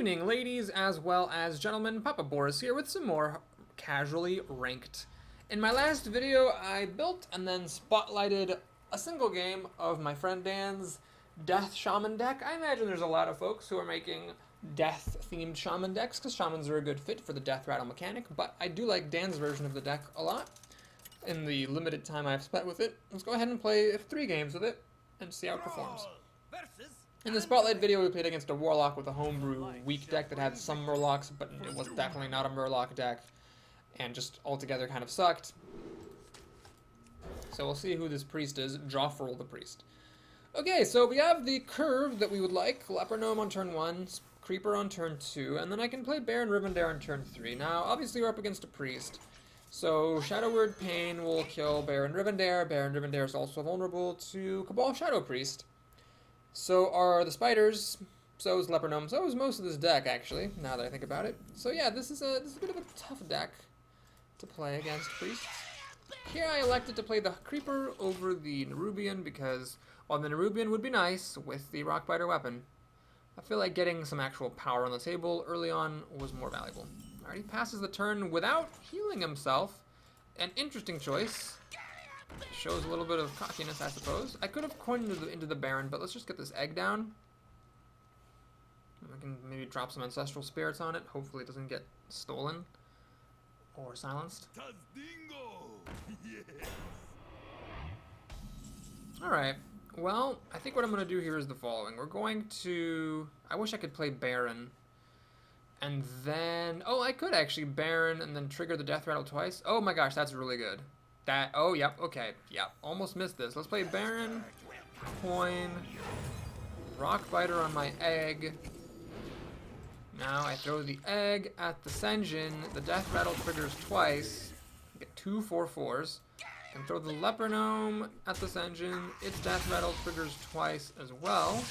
evening, ladies as well as gentlemen. Papa Boris here with some more casually ranked. In my last video, I built and then spotlighted a single game of my friend Dan's Death Shaman deck. I imagine there's a lot of folks who are making death-themed Shaman decks because Shamans are a good fit for the death rattle mechanic, but I do like Dan's version of the deck a lot. In the limited time I've spent with it, let's go ahead and play 3 games with it and see how it performs. In the Spotlight video, we played against a Warlock with a homebrew weak deck that had some Murlocs, but it was definitely not a Murloc deck, and just altogether kind of sucked. So we'll see who this priest is. Joffrel the priest. Okay, so we have the curve that we would like. Leper Gnome on turn 1, Creeper on turn 2, and then I can play Baron Rivendare on turn 3. Now, obviously we're up against a priest, so Shadow Word Pain will kill Baron Rivendare. Baron Rivendare is also vulnerable to Cabal Shadow Priest. So are the spiders, so is Leper Gnome, so is most of this deck, actually, now that I think about it. So yeah, this is a bit of a tough deck to play against priests. Here I elected to play the Creeper over the Nerubian because, while the Nerubian would be nice with the Rockbiter weapon, I feel like getting some actual power on the table early on was more valuable. Alright, he passes the turn without healing himself. An interesting choice. Shows a little bit of cockiness, I suppose. I could have coined into the Baron, but let's just get this egg down. I can maybe drop some Ancestral Spirits on it. Hopefully it doesn't get stolen or silenced. Alright, well, I think what I'm going to do here is the following. We're going to... I wish I could play Baron. And then... Oh, I could actually Baron and then trigger the Death Rattle twice. Oh my gosh, that's really good. Oh, yep, okay, yep, almost missed this. Let's play Baron, coin, Rockbiter on my egg. Now I throw the egg at the Senjin, the Death Rattle triggers twice, get 2 4/4s. Can throw the Leper Gnome at the Senjin, its Death Rattle triggers twice as well.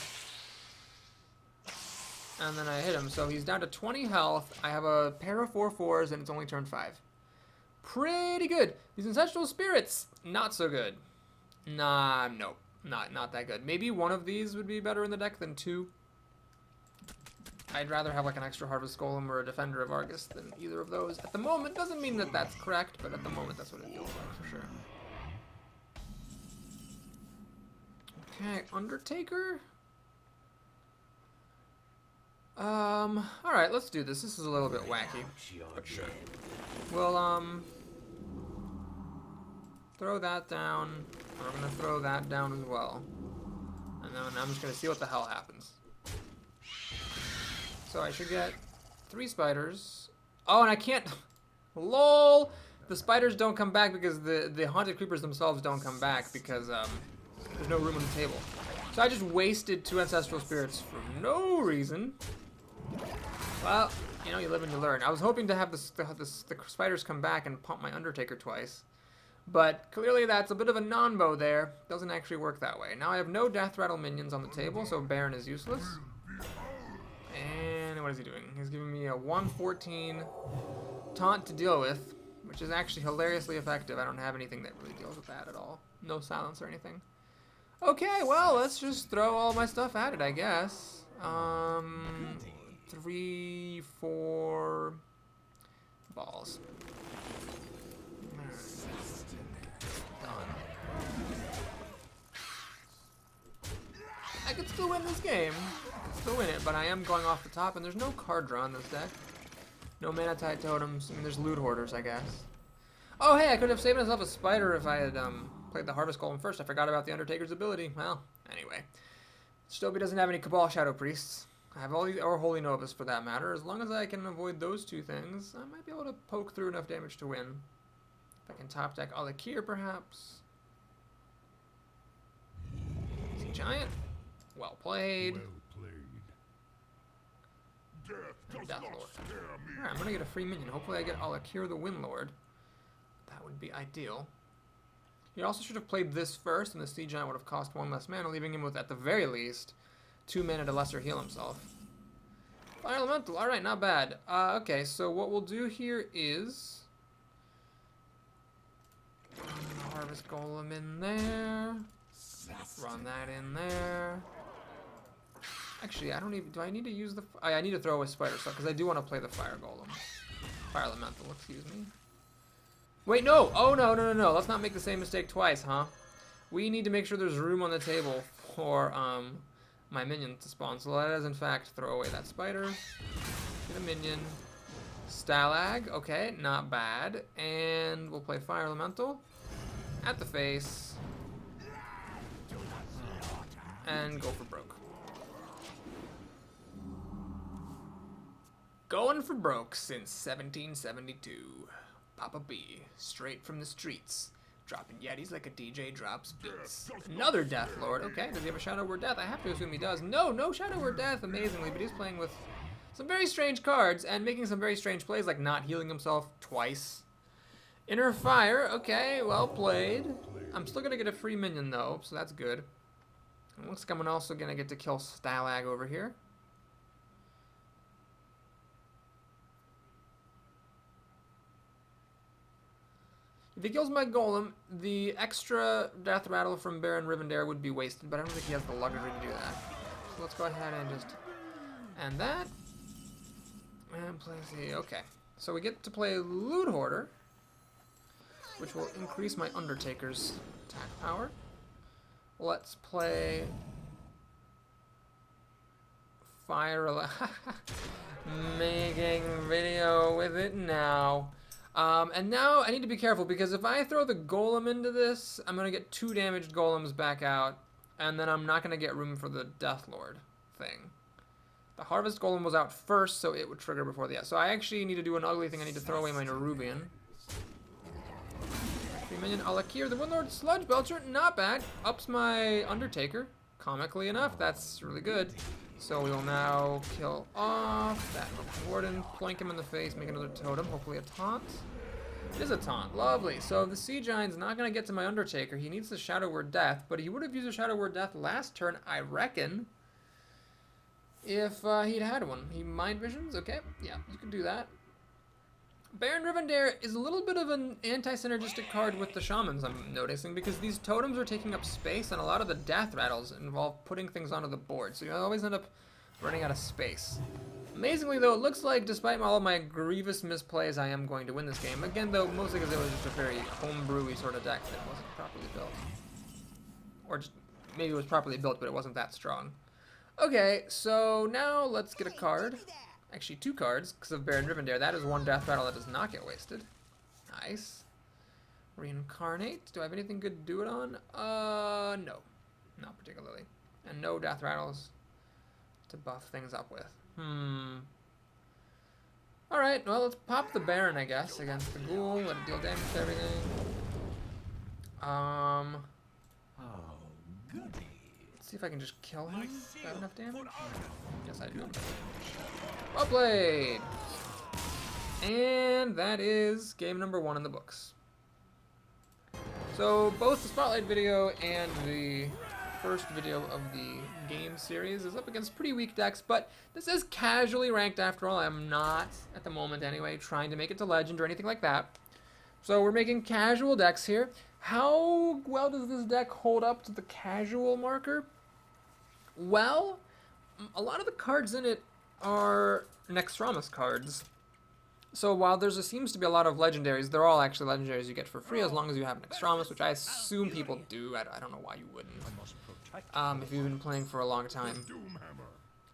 And then I hit him, so he's down to 20 health. I have a pair of 4/4s and it's only turn 5. Pretty good. These Ancestral Spirits, not so good. Nah, nope. Not that good. Maybe one of these would be better in the deck than 2. I'd rather have like an extra Harvest Golem or a Defender of Argus than either of those. At the moment, doesn't mean that that's correct, but at the moment that's what it feels like for sure. Okay, Undertaker. Alright, let's do this. This is a little bit wacky, but sure. We'll, throw that down. We're gonna throw that down as well. And then I'm just gonna see what the hell happens. So I should get 3 spiders. Oh, and I can't... LOL! The spiders don't come back because the haunted creepers themselves don't come back because, there's no room on the table. So I just wasted 2 Ancestral Spirits for no reason. Well, you know, you live and you learn. I was hoping to have the spiders come back and pump my Undertaker twice. But clearly that's a bit of a non-bow there. Doesn't actually work that way. Now I have no Death Rattle minions on the table, so Baron is useless. And what is he doing? He's giving me a 114 taunt to deal with, which is actually hilariously effective. I don't have anything that really deals with that at all. No silence or anything. Okay, well, let's just throw all my stuff at it, I guess. 3, 4 balls. I could still win this game. I could still win it, but I am going off the top, and there's no card draw in this deck. No Mana Tide Totems. I mean, there's Loot Hoarders, I guess. Oh, hey, I could have saved myself a spider if I had played the Harvest Golem first. I forgot about the Undertaker's ability. Well, anyway. Stilby doesn't have any Cabal Shadow Priests. I have all these, or Holy Novus for that matter. As long as I can avoid those 2 things, I might be able to poke through enough damage to win. If I can top deck Alakir, perhaps. Is he giant? Well played. Death Lord. Alright, I'm gonna get a free minion. Hopefully I get Alakir the Winlord. That would be ideal. He also should have played this first, and the Sea Giant would have cost 1 less mana, leaving him with, at the very least, 2 mana to lesser heal himself. Fire Elemental, alright, not bad. Okay, so what we'll do here is... Harvest Golem in there. Run that in there. Actually, I don't even... Do I need to use the... I need to throw away spider stuff, because I do want to play the fire golem. Fire elemental, excuse me. Wait, no! Oh, no. Let's not make the same mistake twice, huh? We need to make sure there's room on the table for my minion to spawn. So let us, in fact, throw away that spider. Get a minion. Stalag, okay, not bad. And we'll play fire elemental. At the face. And go for broke. Going for broke since 1772. Papa B, straight from the streets. Dropping yetis like a DJ drops beats. Another Death Lord. Okay, does he have a Shadow Word Death? I have to assume he does. No Shadow Word Death, amazingly, but he's playing with some very strange cards and making some very strange plays, like not healing himself twice. Inner Fire, okay, well played. I'm still gonna get a free minion though, so that's good. It looks like I'm also gonna get to kill Stalag over here. If he kills my golem, the extra death rattle from Baron Rivendare would be wasted, but I don't think he has the luxury to do that. So let's go ahead and just end that. And play the... Okay. So we get to play Loot Hoarder, which will increase my Undertaker's attack power. Let's play... Fire... Making video with it now. And now I need to be careful, because if I throw the golem into this, I'm going to get 2 damaged golems back out, and then I'm not going to get room for the Death Lord thing. The Harvest Golem was out first, so it would trigger before the... So I actually need to do an ugly thing. I need to throw away my Nerubian. 3 minion Alakir, the Winlord Sludge Belcher, not bad. Ups my Undertaker, comically enough. That's really good. So we will now kill off that Warden, plank him in the face, make another totem, hopefully a taunt. It is a taunt, lovely. So the Sea Giant's not going to get to my Undertaker. He needs the Shadow Word Death, but he would have used a Shadow Word Death last turn, I reckon, if he'd had one. He Mind Visions, okay, yeah, you can do that. Baron Rivendare is a little bit of an anti-synergistic card with the Shamans, I'm noticing, because these totems are taking up space, and a lot of the death rattles involve putting things onto the board, so you always end up running out of space. Amazingly, though, it looks like, despite all of my grievous misplays, I am going to win this game. Again, though, mostly because it was just a very homebrewy sort of deck that wasn't properly built. Or just, maybe it was properly built, but it wasn't that strong. Okay, so now let's get a card. Actually, 2 cards, because of Baron Rivendare. That is 1 death rattle that does not get wasted. Nice. Reincarnate. Do I have anything good to do it on? No. Not particularly. And no death rattles to buff things up with. Alright, well, let's pop the Baron, I guess, against the Ghoul. Let it deal damage to everything. Let's see if I can just kill him. Do I have enough damage? Yes, I do. Well played! And that is game number 1 in the books. So both the Spotlight video and the first video of the game series is up against pretty weak decks, but this is casually ranked after all. I'm not, at the moment anyway, trying to make it to Legend or anything like that. So we're making casual decks here. How well does this deck hold up to the casual marker? Well, a lot of the cards in it are Nextramus cards. So while there seems to be a lot of legendaries, they're all actually legendaries you get for free as long as you have Nextramus, which I assume people do. I don't know why you wouldn't, if you've been playing for a long time.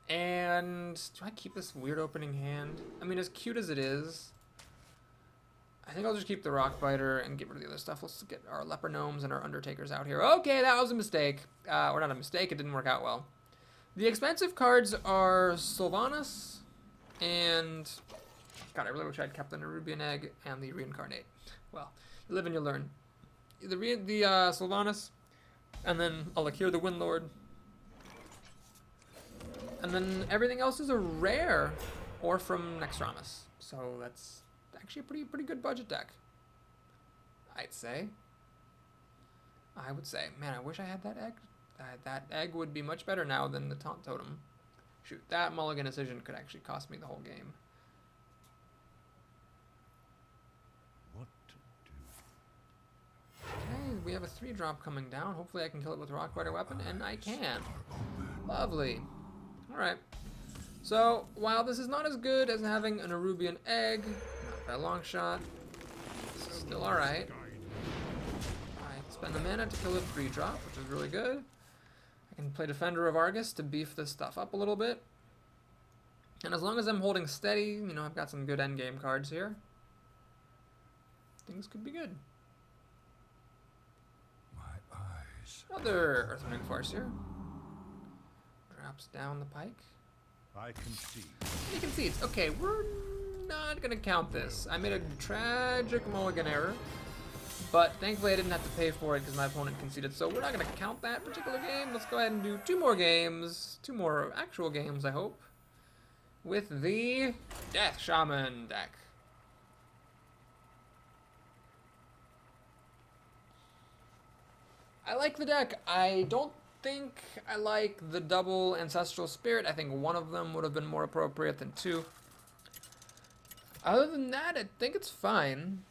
And do I keep this weird opening hand? I mean, as cute as it is, I think I'll just keep the Rockbiter and get rid of the other stuff. Let's get our Leper Gnomes and our Undertakers out here. Okay, that was a mistake. Or not a mistake, it didn't work out well. The expensive cards are Sylvanas and... God, I really wish I'd kept the Nerubian Egg and the Reincarnate. Well, you live and you learn. The Sylvanas, and then Alakir the Winlord. And then everything else is a rare or from Nextramus. So that's actually a pretty good budget deck, I'd say. I would say. Man, I wish I had that egg. That egg would be much better now than the Taunt Totem. Shoot, that mulligan decision could actually cost me the whole game. What to do? Okay, we have a 3-drop coming down. Hopefully I can kill it with a Rockbiter weapon, and I can. Lovely. Alright. So, while this is not as good as having an Arubian egg, not by a long shot, it's still alright. I spend the mana to kill a 3-drop, which is really good. I can play Defender of Argus to beef this stuff up a little bit. And as long as I'm holding steady, you know, I've got some good endgame cards here. Things could be good. My eyes. Another Earthring Force here. Drops down the pike. I can see. He concedes. Okay, we're not gonna count this. I made a tragic mulligan error, but thankfully I didn't have to pay for it because my opponent conceded, so we're not gonna count that particular game. Let's go ahead and do 2 more games, 2 more actual games, I hope, with the Death Shaman deck. I like the deck. I don't think I like the double Ancestral Spirit. I think one of them would have been more appropriate than 2. Other than that, I think it's fine.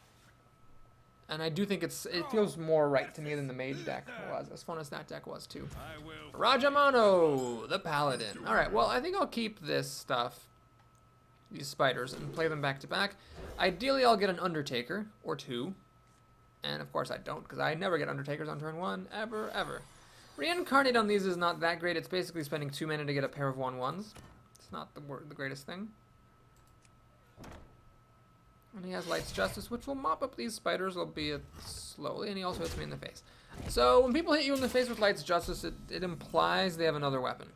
And I do think it feels more right to me than the Mage deck was, as fun as that deck was too. Rajamano, the Paladin. Alright, well, I think I'll keep this stuff, these spiders, and play them back to back. Ideally, I'll get an Undertaker, or 2. And of course I don't, because I never get Undertakers on turn 1, ever, ever. Reincarnate on these is not that great. It's basically spending 2 mana to get a pair of 1/1s. It's not the greatest thing. And he has Light's Justice, which will mop up these spiders, albeit slowly, and he also hits me in the face. So when people hit you in the face with Light's Justice, it implies they have another weapon.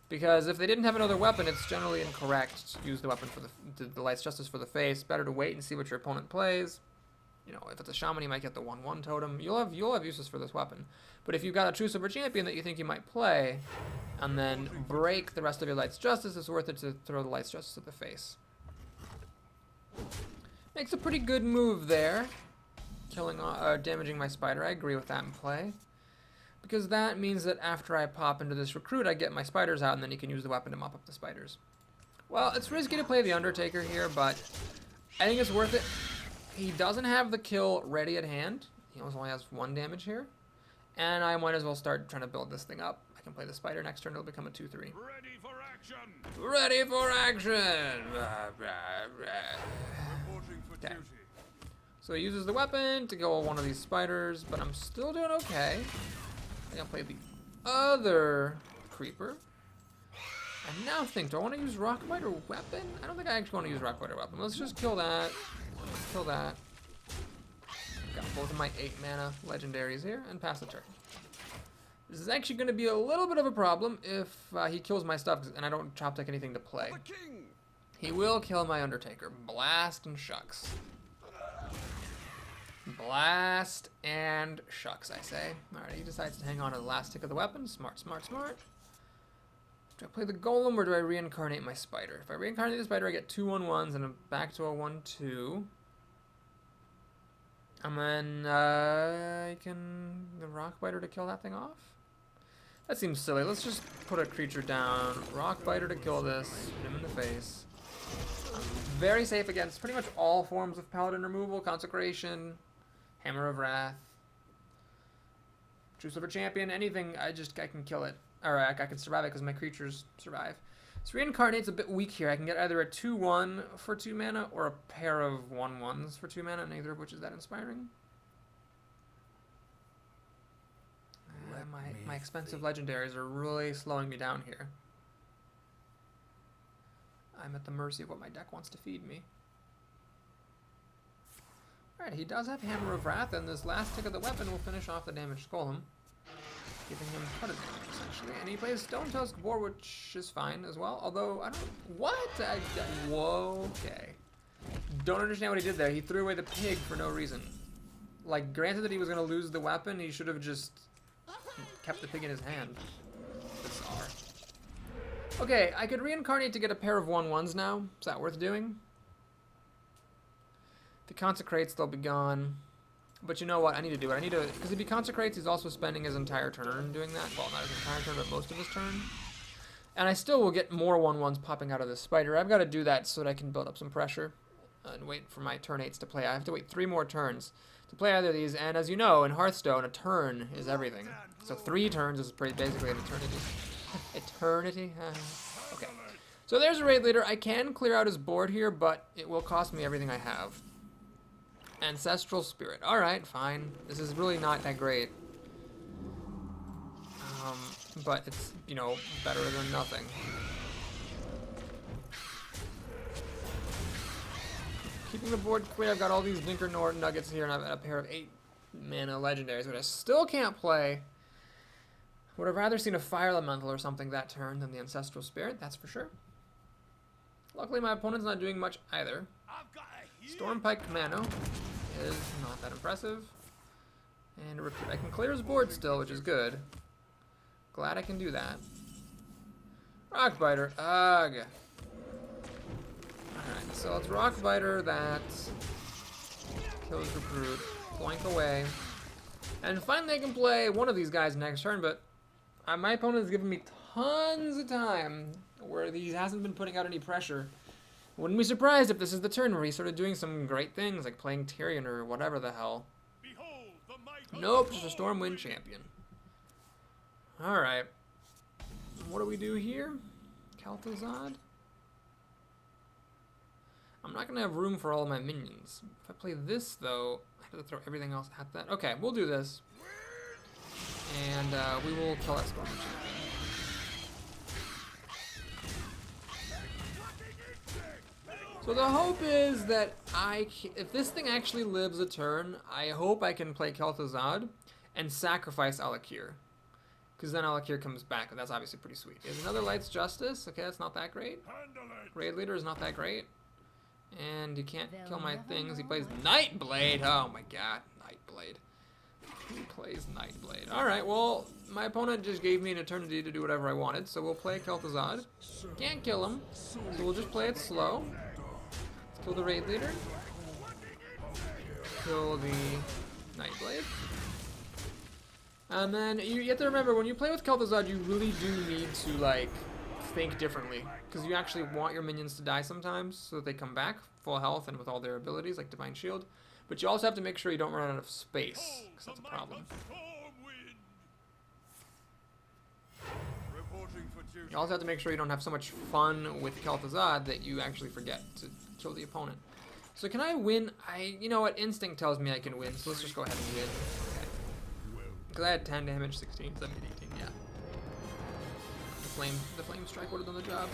Because if they didn't have another weapon, it's generally incorrect to use the weapon for the Light's Justice for the face. Better to wait and see what your opponent plays. You know, if it's a Shaman, you might get the 1/1 totem. You'll have uses for this weapon. But if you've got a true Silver Champion that you think you might play, and then break the rest of your Light's Justice, it's worth it to throw the Light's Justice at the face. Makes a pretty good move there, damaging my spider. I agree with that in play, because that means that after I pop into this recruit, I get my spiders out, and then he can use the weapon to mop up the spiders. Well, it's risky to play the Undertaker here, but I think it's worth it. He doesn't have the kill ready at hand. He only has 1 damage here. And I might as well start trying to build this thing up. I can play the spider next turn, it'll become a 2/3. Ready for action. Ready for action! Reporting for Okay. duty. So he uses the weapon to kill one of these spiders, but I'm still doing okay. I can play the other creeper. I now think, do I want to use Rockbite or weapon? I don't think I actually want to use Rockbite or weapon. Let's just kill that. Kill that. Got both of my 8 mana legendaries here and pass the turn. This is actually going to be a little bit of a problem if he kills my stuff and I don't chop deck anything to play. The king. He will kill my Undertaker. Blast and shucks. Blast and shucks, I say. Alright, he decides to hang on to the last tick of the weapon. Smart, smart, smart. Do I play the Golem or do I reincarnate my spider? If I reincarnate the spider, I get 2 1/1s and I'm back to a 1/2. And then I can the Rockbiter to kill that thing off? That seems silly. Let's just put a creature down. Rockbiter to kill this. Hit him in the face. I'm very safe against pretty much all forms of Paladin removal. Consecration, Hammer of Wrath, True Silver Champion, anything. I can kill it. Or I can survive it because my creatures survive. So Reincarnate's a bit weak here. I can get either a 2/1 for 2 mana or a pair of 1/1s for 2 mana, neither of which is that inspiring. My expensive legendaries are really slowing me down here. I'm at the mercy of what my deck wants to feed me. Alright, he does have Hammer of Wrath, and this last tick of the weapon will finish off the damaged Golem, giving him cut of damage, essentially. And he plays Stone Tusk Boar, which is fine as well, although I don't... What? Whoa, okay. Don't understand what he did there. He threw away the pig for no reason. Like, granted that he was going to lose the weapon, he should have just kept the pig in his hand. Bizarre. Okay, I could reincarnate to get a pair of 1/1s now. Is that worth doing? If he consecrates, they'll be gone. But you know what? I need to do it. I need to... Because if he consecrates, he's also spending his entire turn doing that. Well, not his entire turn, but most of his turn. And I still will get more 1/1s popping out of this spider. I've got to do that so that I can build up some pressure and wait for my turn 8s to play. I have to wait 3 more turns to play either of these. And as you know, in Hearthstone, a turn is everything. So 3 turns is pretty basically an eternity. eternity. Okay. So there's a raid leader. I can clear out his board here, but it will cost me everything I have. Ancestral Spirit. Alright, fine. This is really not that great. But it's, you know, better than nothing. Keeping the board clear, I've got all these Dinker Nord nuggets here, and I've got a pair of 8 mana legendaries, but I still can't play. Would have rather seen a Fire Elemental or something that turn than the Ancestral Spirit, that's for sure. Luckily, my opponent's not doing much either. Stormpike Commando is not that impressive. And I can clear his board still, which is good. Glad I can do that. Rockbiter. Ugh. Alright, so it's Rockbiter that kills Recruit. Blank away. And finally I can play one of these guys next turn, but my opponent has given me tons of time where he hasn't been putting out any pressure. Wouldn't be surprised if this is the turn where he's sort of doing some great things, like playing Tyrion or whatever the hell. Nope, just a Stormwind champion. Alright. What do we do here? Kel'Thuzad? I'm not going to have room for all of my minions. If I play this, though, I have to throw everything else at that. Okay, we'll do this. And we will kill that Stormwind champion. So the hope is that if this thing actually lives a turn, I hope I can play Kel'Thuzad and sacrifice Alakir. Because then Alakir comes back, and that's obviously pretty sweet. Is another Light's Justice? Okay, that's not that great. Raid Leader is not that great. And you can't kill my things. He plays Nightblade. Oh my god, Nightblade. He plays Nightblade. Alright, well, my opponent just gave me an eternity to do whatever I wanted, so we'll play Kel'Thuzad. Can't kill him, so we'll just play it slow. Let's kill the Raid Leader. Kill the Nightblade. And then you have to remember, when you play with Kel'Thuzad, you really do need to, like, think differently. Because you actually want your minions to die sometimes, so that they come back full health and with all their abilities, like Divine Shield. But you also have to make sure you don't run out of space, because that's a problem. You also have to make sure you don't have so much fun with Kel'Thuzad that you actually forget to kill the opponent. So can I win? You know what, instinct tells me I can win, so let's just go ahead and win. Because I had 10 damage, 16, 17, 18, yeah. The flame strike would have done the job.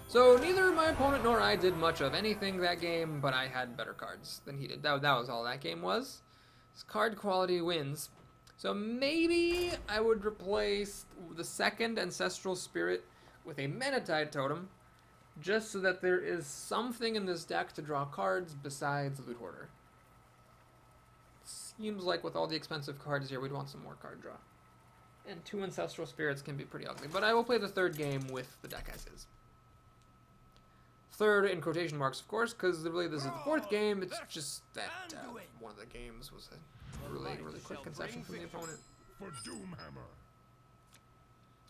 So neither my opponent nor I did much of anything that game, but I had better cards than he did. That was all that game was. His card quality wins. So maybe I would replace the second Ancestral Spirit with a Manatide Totem, just so that there is something in this deck to draw cards besides Loot Hoarder. Seems like with all the expensive cards here, we'd want some more card draw. And 2 Ancestral Spirits can be pretty ugly, but I will play the third game with the deck as is. Third in quotation marks, of course, because really this is the fourth game. It's just that one of the games was a really quick concession from the opponent.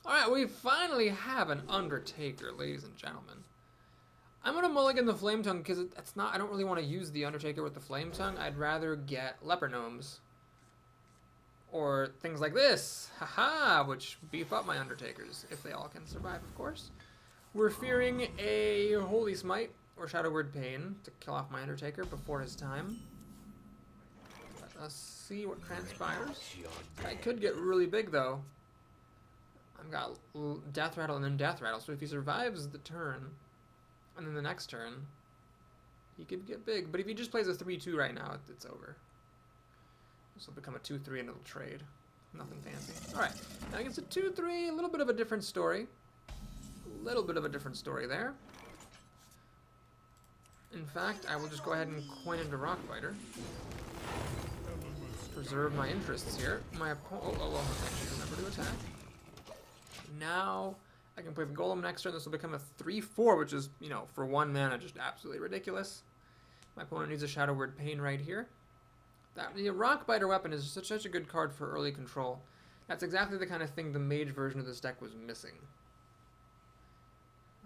Alright, we finally have an Undertaker, ladies and gentlemen. I'm going to mulligan the Flame Tongue because I don't really want to use the Undertaker with the Flame Tongue. I'd rather get Leper Gnomes. Or things like this. Haha, which beef up my Undertakers, if they all can survive, of course. We're fearing a Holy Smite or Shadow Word Pain to kill off my Undertaker before his time. Let us see what transpires. I could get really big, though. I've got Death Rattle and then Death Rattle, so if he survives the turn, and then the next turn, he could get big. But if he just plays a 3-2 right now, it's over. This will become a 2-3 and it'll trade. Nothing fancy. Alright, now against a 2-3, a little bit of a different story. A little bit of a different story there. In fact, I will just go ahead and coin into Rockbiter. Preserve my interests here. My opponent... Oh, actually remember to attack. Now I can play the Golem next turn. This will become a 3-4, which is, you know, for 1 mana, just absolutely ridiculous. My opponent needs a Shadow Word Pain right here. The Rockbiter weapon is such a good card for early control. That's exactly the kind of thing the mage version of this deck was missing.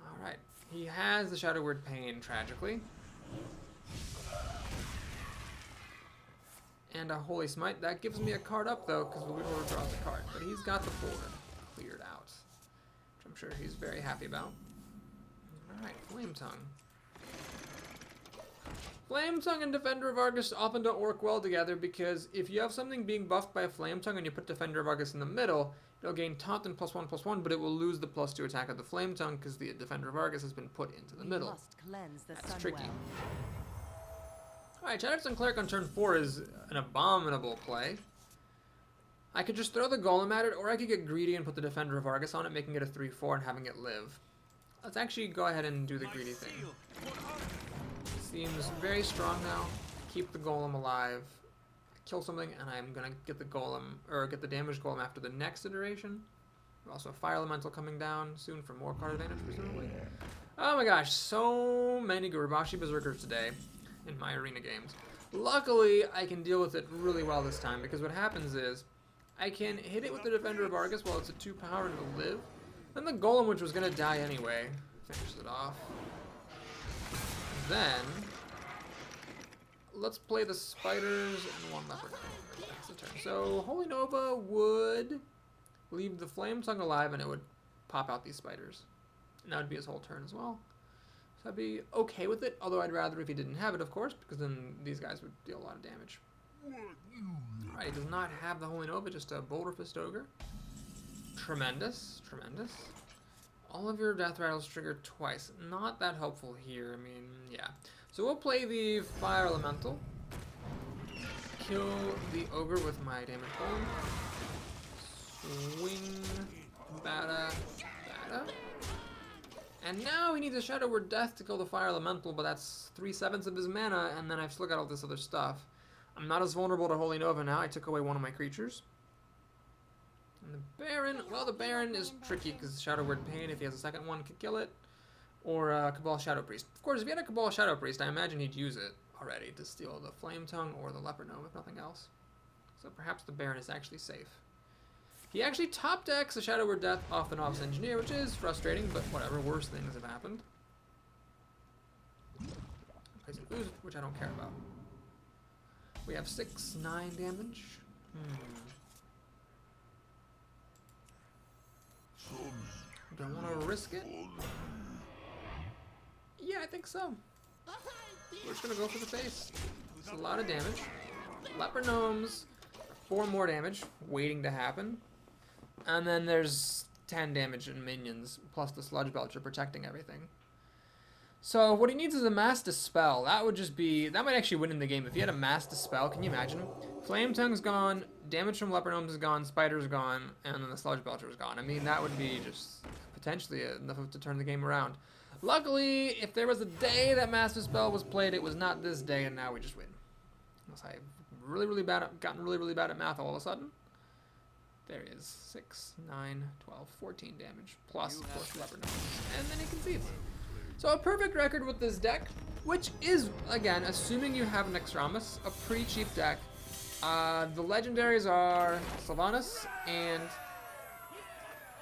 Alright, he has the Shadow Word Pain, tragically. And a Holy Smite. That gives me a card up, though, because the Winlord draws a card. But he's got the board cleared out, which I'm sure he's very happy about. Alright, Flame Tongue. Flame Tongue and Defender of Argus often don't work well together because if you have something being buffed by a Flame Tongue and you put Defender of Argus in the middle, it'll gain taunt and +1/+1, but it will lose the +2 attack of the Flame Tongue because the Defender of Argus has been put into the middle. That's tricky. Alright, Shadow's Cleric on turn 4 is an abominable play. I could just throw the Golem at it, or I could get greedy and put the Defender of Argus on it, making it a 3/4 and having it live. Let's actually go ahead and do the greedy thing. Seems very strong now. Keep the Golem alive. Kill something, and I'm gonna get the Golem, or get the damaged Golem after the next iteration. Also, a Fire Elemental coming down soon for more card advantage, presumably. Oh my gosh, so many Gurubashi Berserkers today in my arena games. Luckily, I can deal with it really well this time, because what happens is, I can hit it with the Defender of Argus while it's a 2 power and it'll live. Then the Golem, which was gonna die anyway, finishes it off. Then, let's play the spiders and 1 leopard. That's the turn. So, Holy Nova would leave the Flame Tongue alive and it would pop out these spiders. And that would be his whole turn as well. So I'd be okay with it, although I'd rather if he didn't have it, of course, because then these guys would deal a lot of damage. Alright, he does not have the Holy Nova, just a Boulder Fist Ogre. Tremendous, tremendous. All of your death rattles trigger twice. Not that helpful here, I mean, yeah. So we'll play the Fire Elemental. Kill the Ogre with my damage bomb. Swing, bada, bada. And now he needs a Shadow Word Death to kill the Fire Elemental, but that's 3/7 of his mana, and then I've still got all this other stuff. I'm not as vulnerable to Holy Nova now. I took away one of my creatures. And the Baron, well, the Baron is tricky because Shadow Word Pain, if he has a second one, could kill it. Or Cabal Shadow Priest. Of course, if he had a Cabal Shadow Priest, I imagine he'd use it already to steal the Flame Tongue or the Leopard Gnome, if nothing else. So perhaps the Baron is actually safe. He actually top decks a Shadow Word Death off an Office Engineer, which is frustrating, but whatever, worse things have happened. Plays an Ooze, which I don't care about. We have 6/9 damage. Don't want to risk it. Yeah, I think so. We're just going to go for the face. It's a lot of damage. Leopard Gnomes, 4 more damage, waiting to happen. And then there's 10 damage in minions, plus the Sludge Belcher protecting everything. So what he needs is a Mass Dispel. That would just be, that might actually win in the game. If he had a Mass Dispel, can you imagine? Flame Tongue's gone, damage from Leopard Gnomes is gone, Spider's gone, and then the Sludge Belcher's gone. I mean, that would be just potentially enough to turn the game around. Luckily, if there was a day that Mass Dispel was played, it was not this day, and now we just win. Unless I've gotten really bad at math all of a sudden. There is 6, 9, 12, 14 damage, plus, of course, Leopard Gnomes, and then he concedes. So a perfect record with this deck, which is, again, assuming you have an Extramus, a pretty cheap deck. The legendaries are Sylvanas and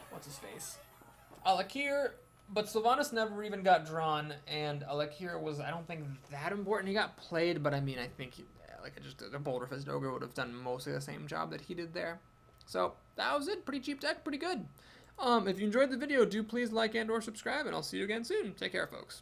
what's his face? Alakir, but Sylvanas never even got drawn, and Alakir was, I don't think, that important. He got played, but I mean, I think just a Boulder Fist Ogre would have done mostly the same job that he did there. So that was it. Pretty cheap deck, pretty good. If you enjoyed the video, do please like and or subscribe, and I'll see you again soon. Take care, folks.